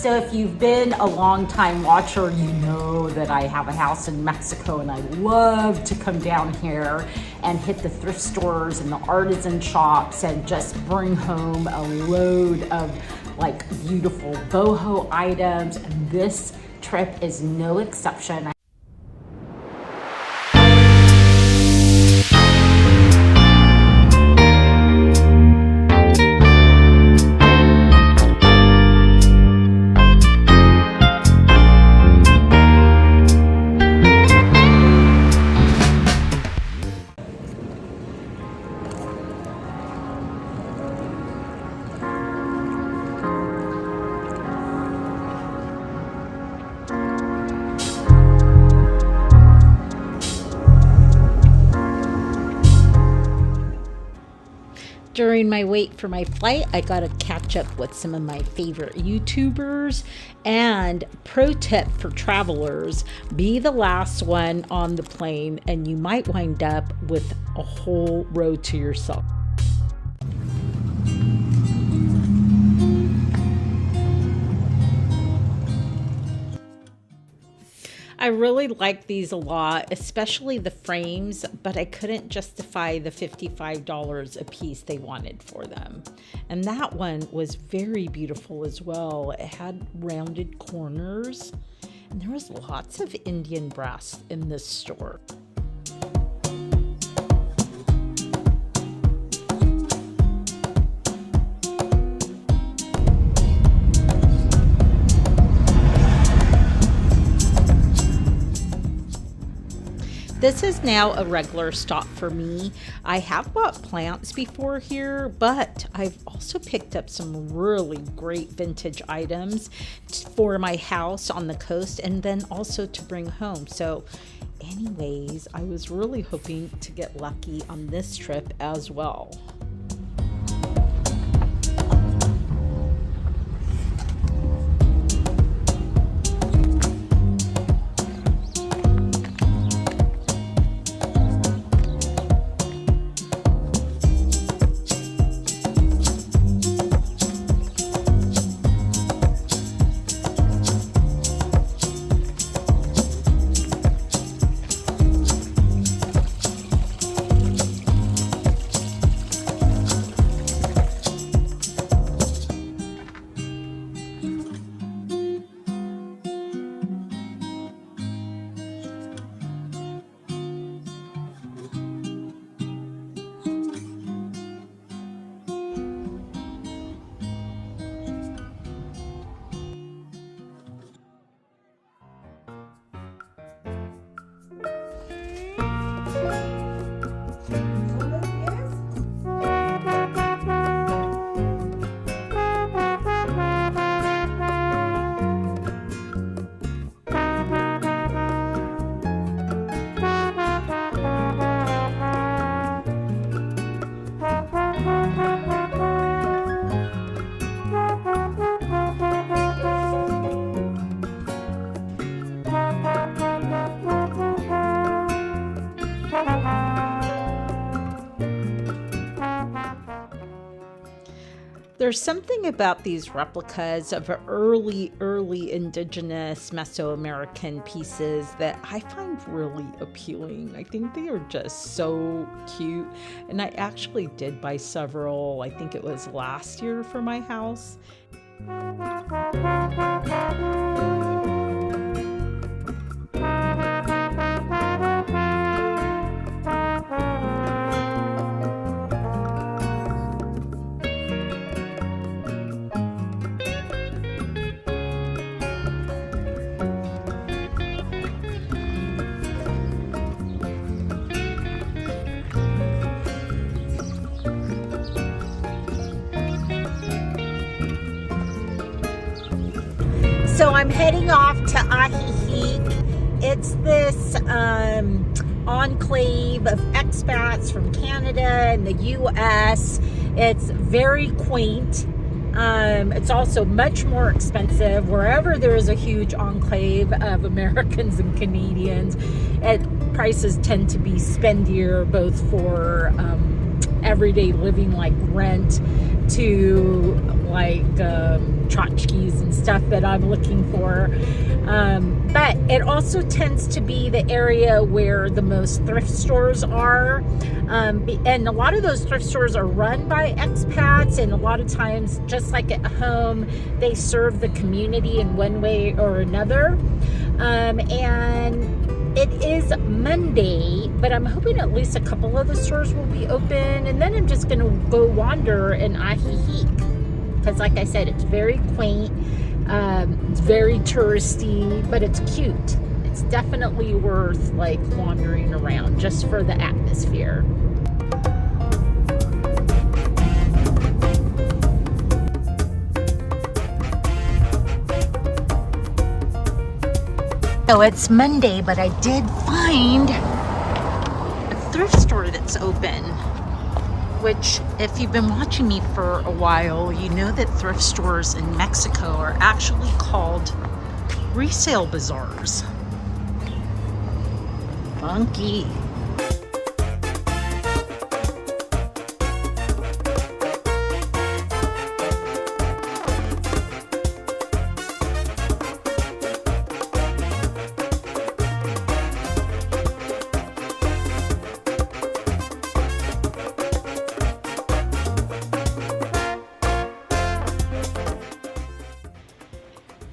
So if you've been a long time watcher, you know that I have a house in Mexico and I love to come down here and hit the thrift stores and the artisan shops and just bring home a load of like beautiful boho items, and this trip is no exception. During my wait for my flight, I got to catch up with some of my favorite YouTubers. And pro tip for travelers, be the last one on the plane and you might wind up with a whole row to yourself. I really like these a lot, especially the frames, but I couldn't justify the $55 a piece they wanted for them. And that one was very beautiful as well. It had rounded corners, and there was lots of Indian brass in this store. This is now a regular stop for me. I have bought plants before here, but I've also picked up some really great vintage items for my house on the coast and then also to bring home. So anyways, I was really hoping to get lucky on this trip as well. There's something about these replicas of early indigenous Mesoamerican pieces that I find really appealing. I think they are just so cute. And I actually did buy several, I think it was last year for my house. So I'm heading off to Ajijic. It's this enclave of expats from Canada and the US. It's very quaint. It's also much more expensive. Wherever there is a huge enclave of Americans and Canadians, prices tend to be spendier, both for everyday living like rent, to like tchotchkes and stuff that I'm looking for. But it also tends to be the area where the most thrift stores are. And a lot of those thrift stores are run by expats, and a lot of times, just like at home, they serve the community in one way or another. And it is Monday, but I'm hoping at least a couple of the stores will be open, and then I'm just going to go wander in Ajijic, because like I said, it's very quaint, it's very touristy, but it's cute. It's definitely worth like wandering around just for the atmosphere. So it's Monday, but I did find a thrift store that's open, which if you've been watching me for a while, you know that thrift stores in Mexico are actually called resale bazaars. Funky.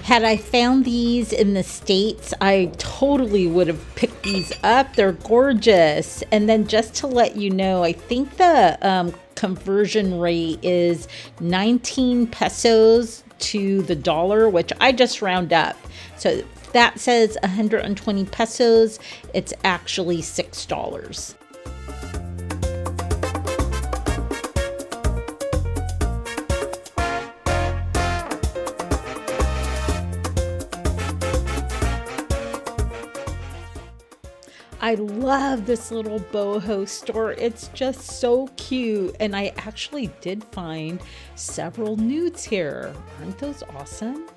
Had I found these in the States, I totally would have picked these up. They're gorgeous. And then just to let you know, I think the conversion rate is 19 pesos to the dollar, which I just round up. So if that says 120 pesos, it's actually $6. I love this little boho store. It's just so cute. And I actually did find several nudes here. Aren't those awesome?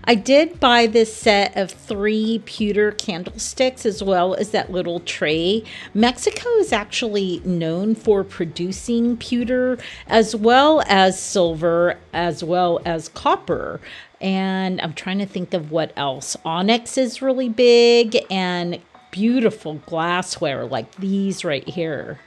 I did buy this set of 3 pewter candlesticks as well as that little tray. Mexico is actually known for producing pewter as well as silver as well as copper. And I'm trying to think of what else. Onyx is really big, and beautiful glassware like these right here.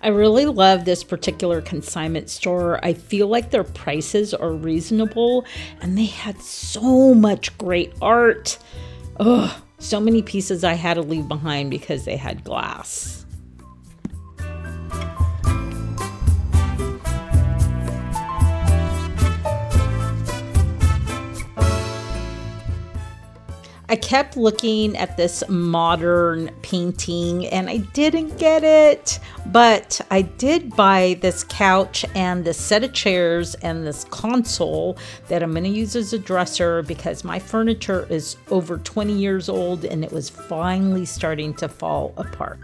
I really love this particular consignment store. I feel like their prices are reasonable, and they had so much great art. Ugh, so many pieces I had to leave behind because they had glass. I kept looking at this modern painting and I didn't get it, but I did buy this couch and this set of chairs and this console that I'm going to use as a dresser because my furniture is over 20 years old and it was finally starting to fall apart.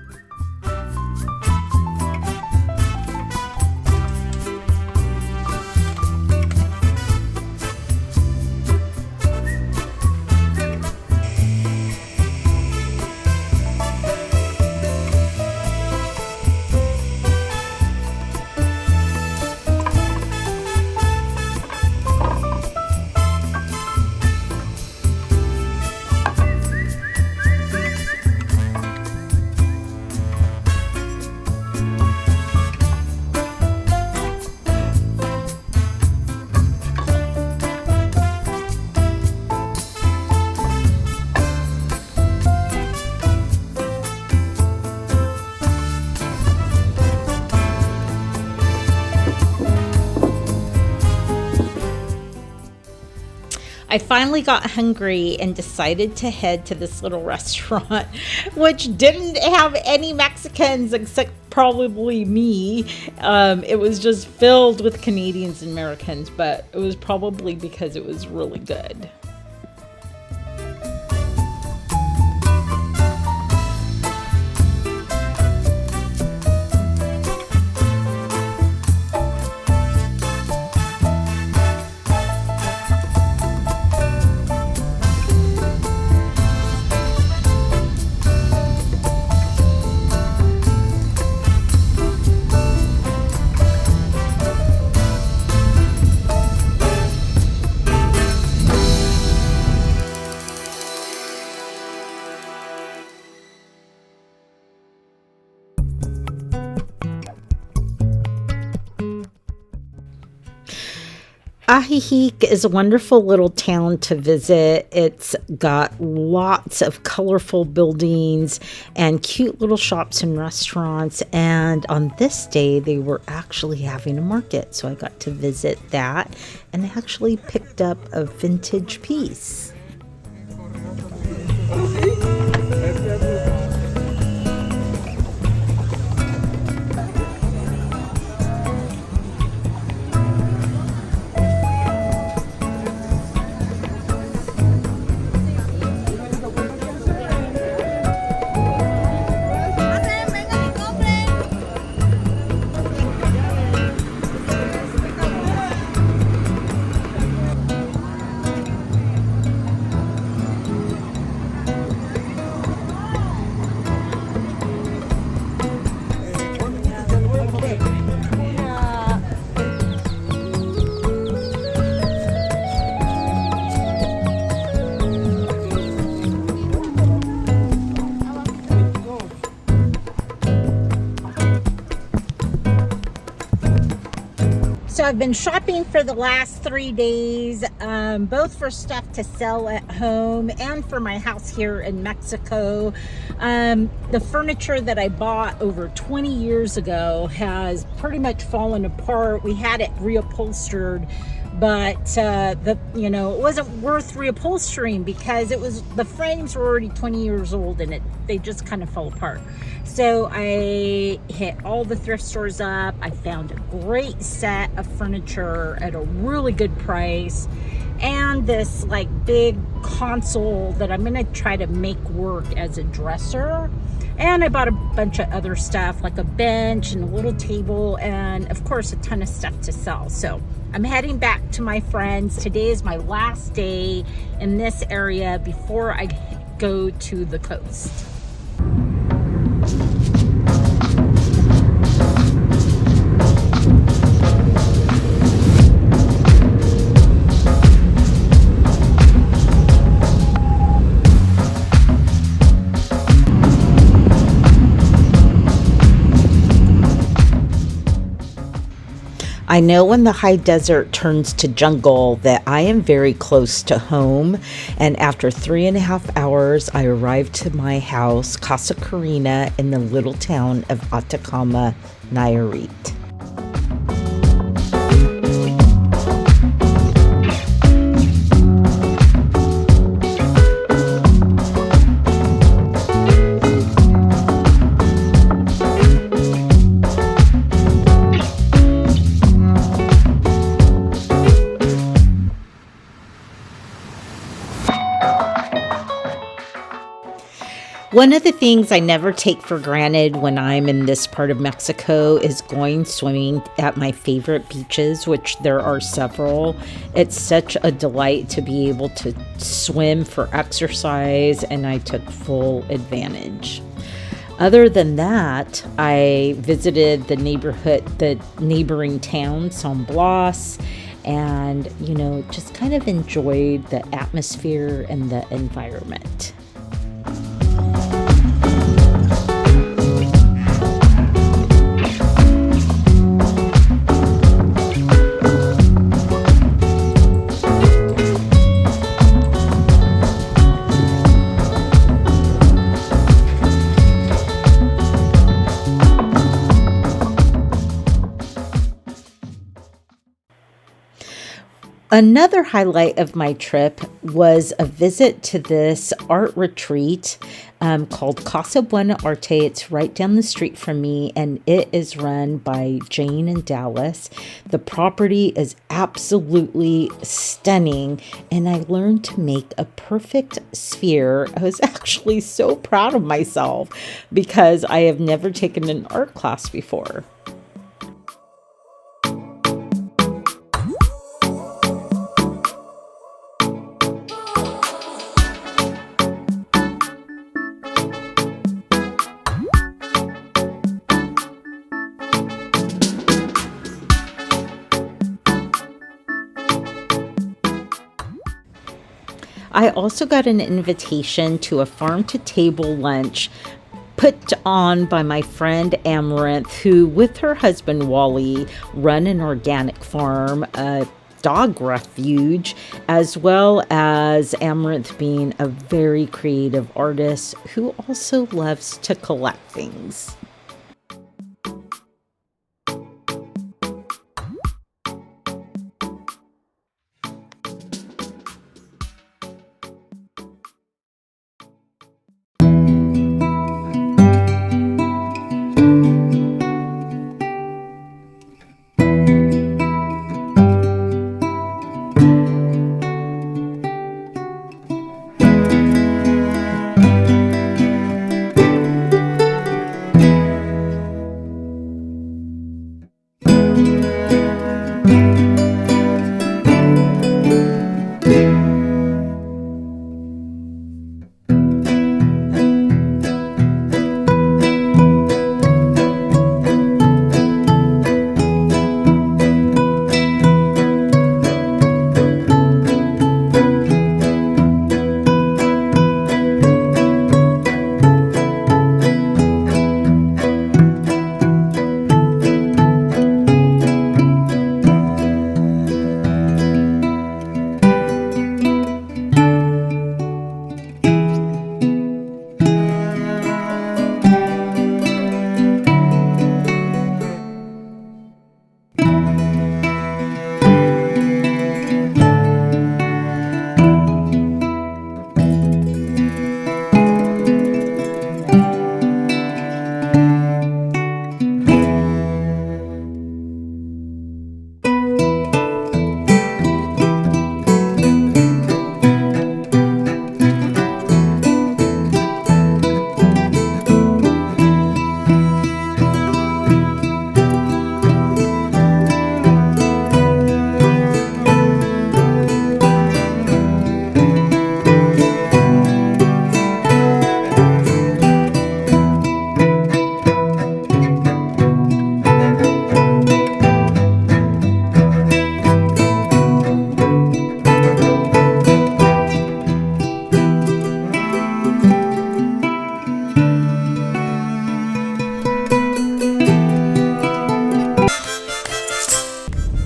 I finally got hungry and decided to head to this little restaurant, which didn't have any Mexicans except probably me. It was just filled with Canadians and Americans, but it was probably because it was really good. Ajijic is a wonderful little town to visit. It's got lots of colorful buildings and cute little shops and restaurants. And on this day, they were actually having a market. So I got to visit that and actually picked up a vintage piece. So I've been shopping for the last 3 days, both for stuff to sell at home and for my house here in Mexico. The furniture that I bought over 20 years ago has pretty much fallen apart. We had it reupholstered, but it wasn't worth reupholstering because the frames were already 20 years old and they just kind of fell apart. So I hit all the thrift stores up. I found a great set of furniture at a really good price and this like big console that I'm gonna try to make work as a dresser. And I bought a bunch of other stuff like a bench and a little table and of course a ton of stuff to sell. So I'm heading back to my friends. Today is my last day in this area before I go to the coast. I know when the high desert turns to jungle that I am very close to home, and after 3.5 hours, I arrived to my house, Casa Carina, in the little town of Atacama, Nayarit. One of the things I never take for granted when I'm in this part of Mexico is going swimming at my favorite beaches, which there are several. It's such a delight to be able to swim for exercise, and I took full advantage. Other than that, I visited the neighboring town, San Blas, and, just kind of enjoyed the atmosphere and the environment. Another highlight of my trip was a visit to this art retreat called Casa Buena Arte. It's right down the street from me, and it is run by Jane in Dallas. The property is absolutely stunning, and I learned to make a perfect sphere. I was actually so proud of myself because I have never taken an art class before. I also got an invitation to a farm-to-table lunch put on by my friend Amaranth, who with her husband Wally run an organic farm, a dog refuge, as well as Amaranth being a very creative artist who also loves to collect things.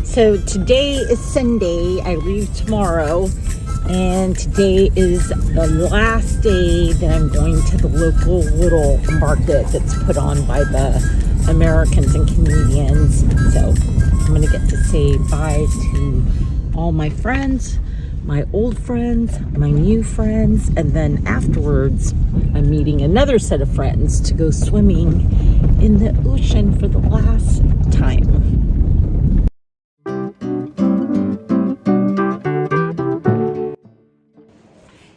So today is Sunday. I leave tomorrow, and today is the last day that I'm going to the local little market that's put on by the Americans and Canadians. So I'm going to get to say bye to all my friends, my old friends, my new friends, and then afterwards I'm meeting another set of friends to go swimming in the ocean for the last time.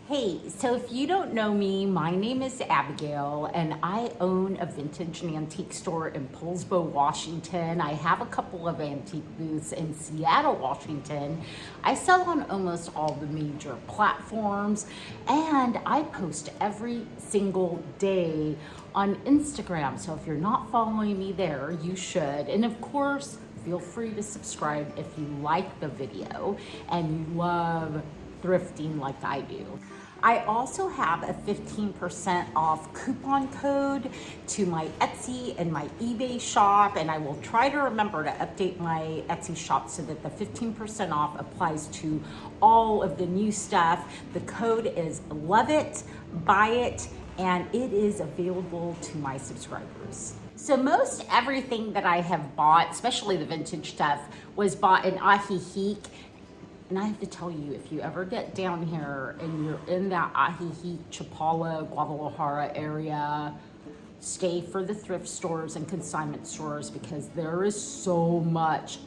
Hey, so if you don't know me, my name is Abigail, and I own a vintage and antique store in Poulsbo, Washington. I have a couple of antique booths in Seattle, Washington. I sell on almost all the major platforms, and I post every single day on Instagram. So if you're not following me there, you should. And of course, feel free to subscribe if you like the video and you love thrifting like I do. I also have a 15% off coupon code to my Etsy and my eBay shop, and I will try to remember to update my Etsy shop so that the 15% off applies to all of the new stuff. The code is LOVEITBUYIT, and it is available to my subscribers. So most everything that I have bought, especially the vintage stuff, was bought in Ajijic. And I have to tell you, if you ever get down here and you're in that Ajijic, Chapala, Guadalajara area, stay for the thrift stores and consignment stores because there is so much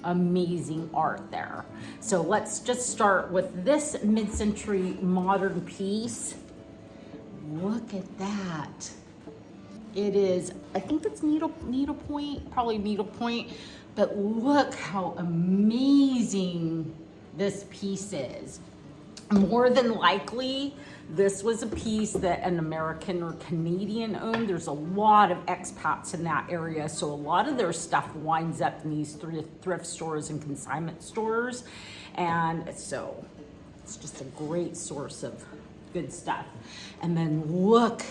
amazing art there. So let's just start with this mid-century modern piece. Look at that. It is, I think it's needlepoint, probably needlepoint, but look how amazing this piece is. More than likely, this was a piece that an American or Canadian owned. There's a lot of expats in that area, so a lot of their stuff winds up in these thrift stores and consignment stores. And so it's just a great source of good stuff. And then look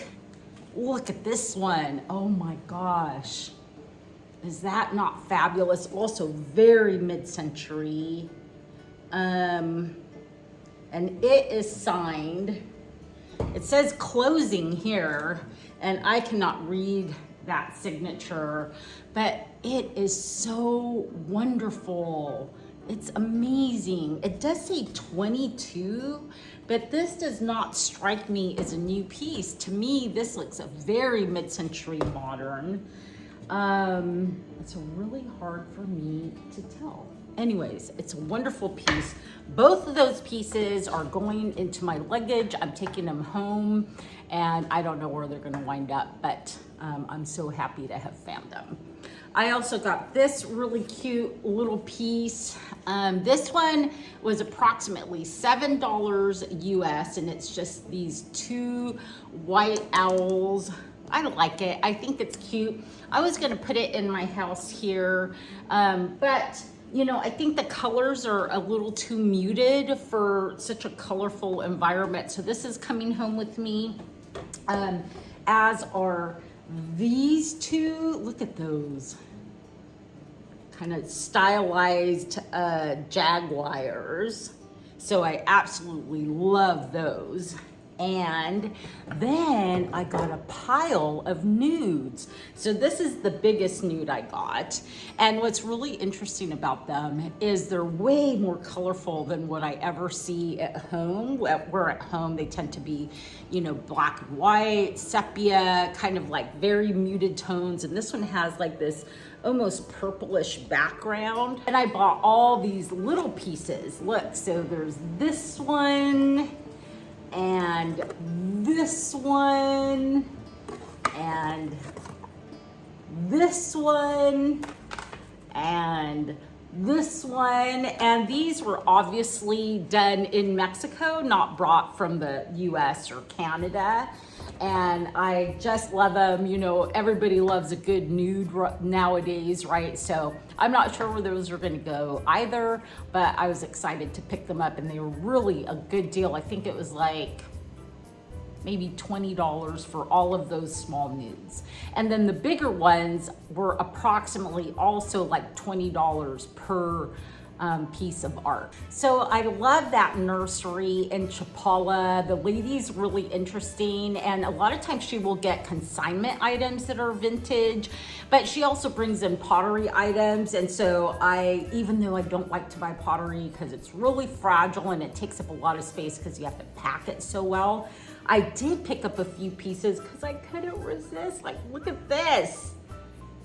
at this one. Oh my gosh. Is that not fabulous? Also very mid-century. And it is signed. It says closing here, and I cannot read that signature, but it is so wonderful. It's amazing. It does say 22, but this does not strike me as a new piece. To me, this looks a very mid-century modern. It's really hard for me to tell. Anyways, it's a wonderful piece. Both of those pieces are going into my luggage. I'm taking them home, and I don't know where they're gonna wind up, but I'm so happy to have found them. I also got this really cute little piece. This one was approximately $7 US, and it's just these two white owls. I like it. I think it's cute. I was gonna put it in my house here, but you know, I think the colors are a little too muted for such a colorful environment. So this is coming home with me, as are these two. Look at those kind of stylized jaguars. So I absolutely love those. And then I got a pile of nudes. So this is the biggest nude I got. And what's really interesting about them is they're way more colorful than what I ever see at home. Where at home they tend to be, you know, black and white, sepia, kind of like very muted tones. And this one has like this almost purplish background. And I bought all these little pieces. Look, so there's this one, and this one, and this one, and this one. And these were obviously done in Mexico, not brought from the US or Canada. And I just love them. You know, everybody loves a good nude nowadays, right? So I'm not sure where those are gonna go either, but I was excited to pick them up, and they were really a good deal. I think it was like maybe $20 for all of those small nudes. And then the bigger ones were approximately also like $20 per piece of art. So I love that nursery in Chapala. The lady's really interesting, and a lot of times she will get consignment items that are vintage, but she also brings in pottery items. And so even though I don't like to buy pottery because it's really fragile and it takes up a lot of space because you have to pack it so well, I did pick up a few pieces because I couldn't resist. Like, look at this.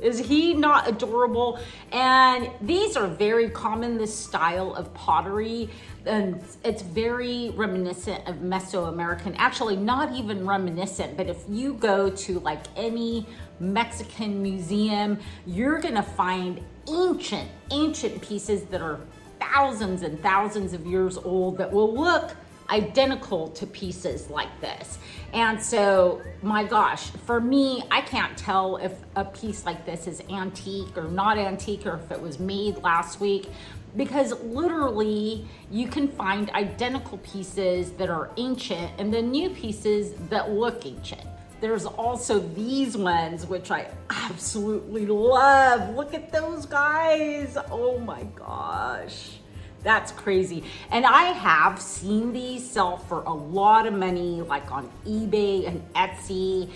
Is he not adorable? And these are very common, this style of pottery, and it's very reminiscent of Mesoamerican. Actually, not even reminiscent, but if you go to like any Mexican museum, you're gonna find ancient pieces that are thousands and thousands of years old that will look identical to pieces like this. And so, my gosh, for me, I can't tell if a piece like this is antique or not antique, or if it was made last week, because literally you can find identical pieces that are ancient and then new pieces that look ancient. There's also these ones, which I absolutely love. Look at those guys. Oh my gosh. That's crazy. And I have seen these sell for a lot of money, like on eBay and Etsy.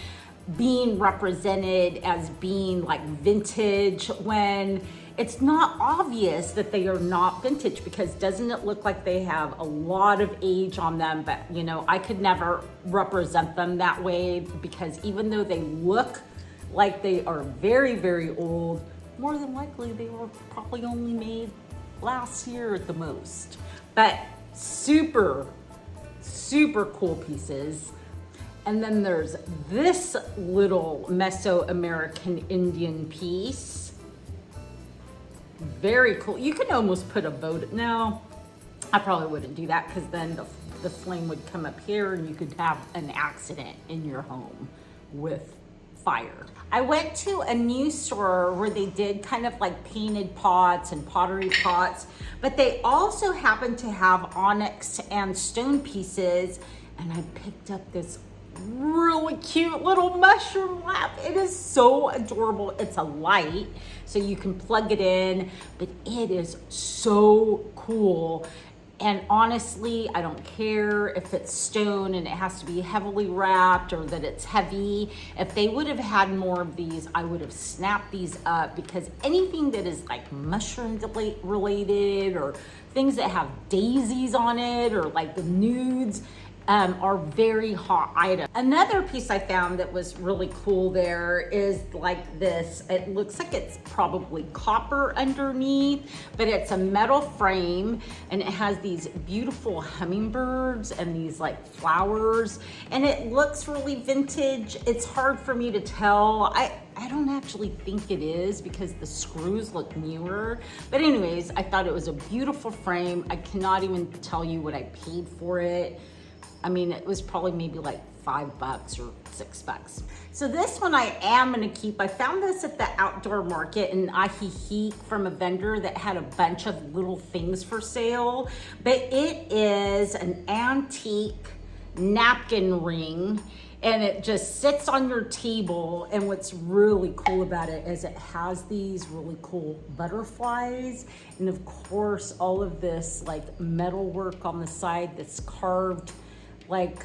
being represented as being like vintage when it's not obvious that they are not vintage, because doesn't it look like they have a lot of age on them? But you know, I could never represent them that way, because even though they look like they are very, very old, more than likely they were probably only made last year at the most. But super, super cool pieces. And then there's this little Mesoamerican Indian piece. Very cool. You can almost put a boat. No, I probably wouldn't do that, because then the flame would come up here and you could have an accident in your home with fire. I went to a new store where they did kind of like painted pots and pottery pots, but they also happen to have onyx and stone pieces. And I picked up this really cute little mushroom lamp. It is so adorable. It's a light, so you can plug it in, but it is so cool. And honestly, I don't care if it's stone and it has to be heavily wrapped or that it's heavy. If they would have had more of these, I would have snapped these up, because anything that is like mushroom related or things that have daisies on it or like the nudes, are very hot items. Another piece I found that was really cool there is like this, it looks like it's probably copper underneath, but it's a metal frame and it has these beautiful hummingbirds and these like flowers, and it looks really vintage. It's hard for me to tell. I don't actually think it is, because the screws look newer. But anyways, I thought it was a beautiful frame. I cannot even tell you what I paid for it. I mean, it was probably maybe like $5 or $6. So this one I am gonna keep. I found this at the outdoor market in Ajijic from a vendor that had a bunch of little things for sale. But it is an antique napkin ring, and it just sits on your table. And what's really cool about it is it has these really cool butterflies, and of course all of this like metal work on the side that's carved like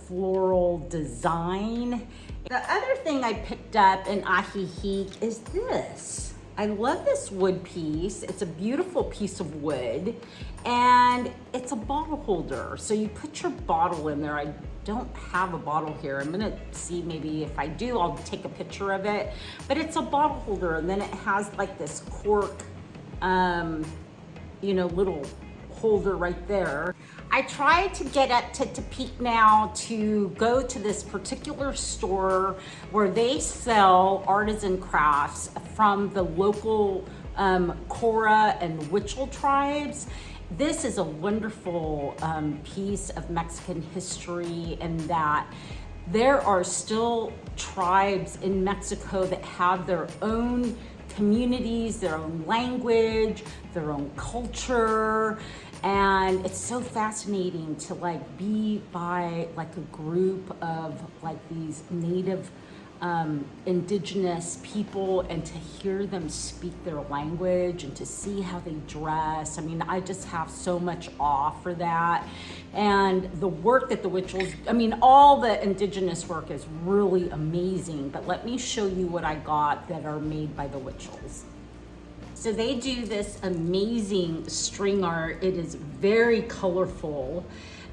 floral design. The other thing I picked up in Ajijic is this. I love this wood piece. It's a beautiful piece of wood, and it's a bottle holder. So you put your bottle in there. I don't have a bottle here. I'm gonna see, maybe if I do, I'll take a picture of it. But it's a bottle holder, and then it has like this cork, you know, little holder right there. I tried to get up to Tepic now to go to this particular store where they sell artisan crafts from the local Cora and Huichol tribes. This is a wonderful piece of Mexican history, in that there are still tribes in Mexico that have their own communities, their own language, their own culture. And it's so fascinating to like be by like a group of like these native indigenous people, and to hear them speak their language and to see how they dress. I mean, I just have so much awe for that. And the work that the Huichols, I mean, all the indigenous work is really amazing. But let me show you what I got that are made by the Huichols. So they do this amazing string art. It is very colorful.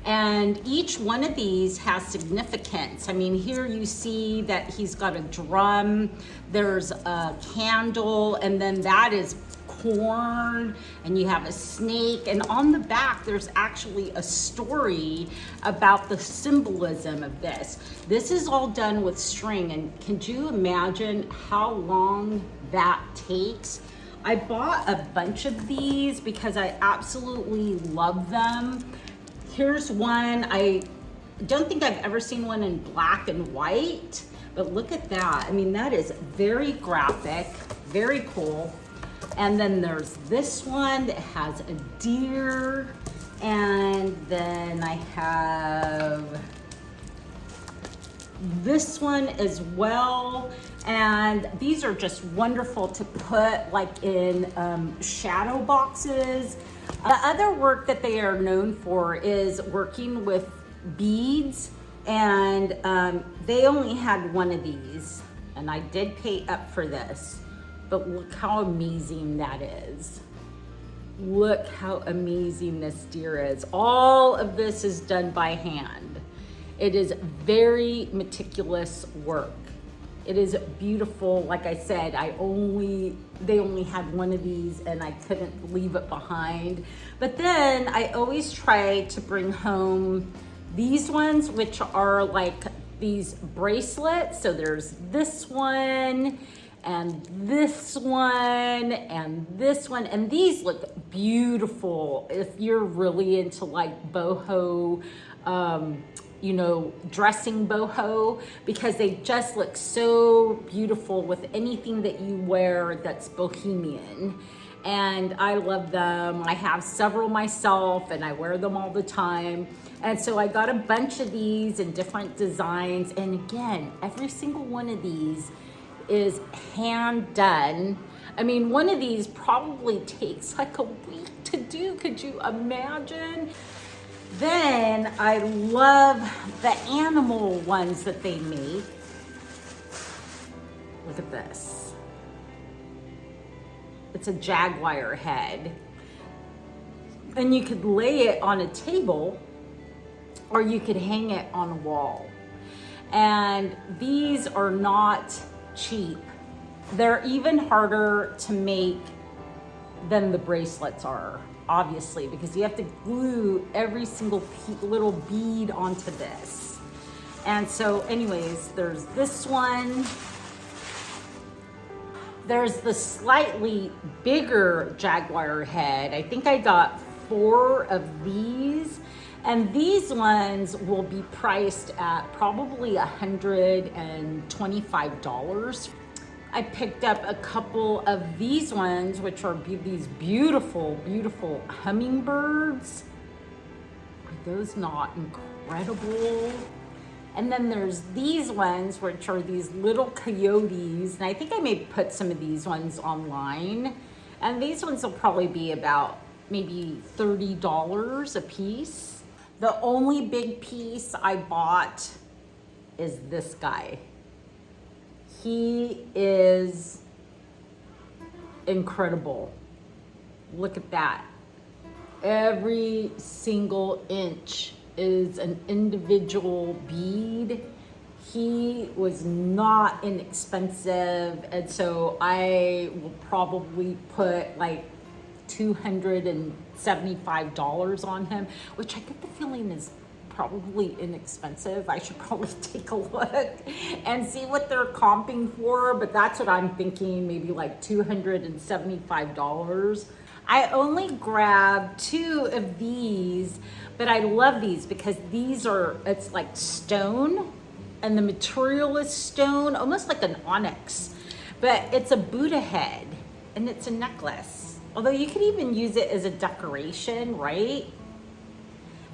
And each one of these has significance. I mean, here you see that he's got a drum, there's a candle, and then that is corn, and you have a snake. And on the back, there's actually a story about the symbolism of this. This is all done with string, and can you imagine how long that takes? I bought a bunch of these because I absolutely love them. Here's one. I don't think I've ever seen one in black and white, but look at that. I mean, that is very graphic, very cool. And then there's this one that has a deer, and then I have this one as well. And these are just wonderful to put like in shadow boxes. The other work that they are known for is working with beads And they only had one of these, and I did pay up for this, but look how amazing that is. Look how amazing this deer is. All of this is done by hand. It is very meticulous work. It is beautiful. Like I said, they only had one of these and I couldn't leave it behind. But then I always try to bring home these ones, which are like these bracelets. So there's this one and this one and this one, and these look beautiful if you're really into like boho, you know, dressing boho, because they just look so beautiful with anything that you wear that's bohemian. And I love them. I have several myself and I wear them all the time. And so I got a bunch of these in different designs. And again, every single one of these is hand done. I mean, one of these probably takes like a week to do. Could you imagine? Then I love the animal ones that they make. Look at this. It's a jaguar head. And you could lay it on a table or you could hang it on a wall. And these are not cheap. They're even harder to make than the bracelets are, obviously, because you have to glue every single little bead onto this. And so anyways, there's this one. There's the slightly bigger jaguar head. I think I got 4 of these. And these ones will be priced at probably $125. I picked up a couple of these ones, which are these beautiful, beautiful hummingbirds. Are those not incredible? And then there's these ones, which are these little coyotes. And I think I may put some of these ones online. And these ones will probably be about maybe $30 a piece. The only big piece I bought is this guy. He is incredible. Look at that. Every single inch is an individual bead. He was not inexpensive, and so I will probably put like $275 on him, which I get the feeling is probably inexpensive. I should probably take a look and see what they're comping for, but that's what I'm thinking, maybe like $275. I only grabbed 2 of these, but I love these because these are, it's like stone and the material is stone, almost like an onyx, but it's a Buddha head and it's a necklace. Although you could even use it as a decoration, right?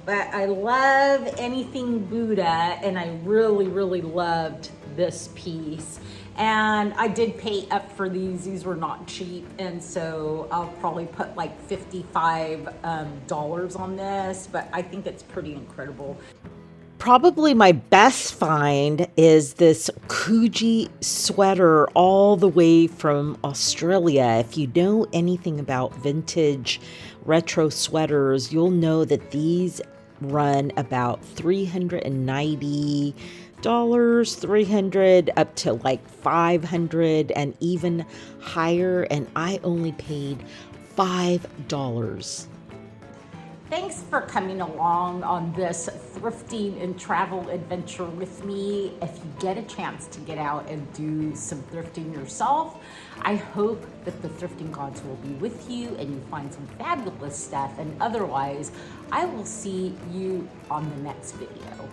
But I love anything Buddha, and I really, really loved this piece. And I did pay up for these. These were not cheap, and so I'll probably put like $55 on this, but I think it's pretty incredible. Probably my best find is this Coogee sweater all the way from Australia. If you know anything about vintage retro sweaters, you'll know that these run about $390, $300 up to like $500 and even higher, and I only paid $5. Thanks for coming along on this thrifting and travel adventure with me. If you get a chance to get out and do some thrifting yourself, I hope that the thrifting gods will be with you and you find some fabulous stuff. And otherwise, I will see you on the next video.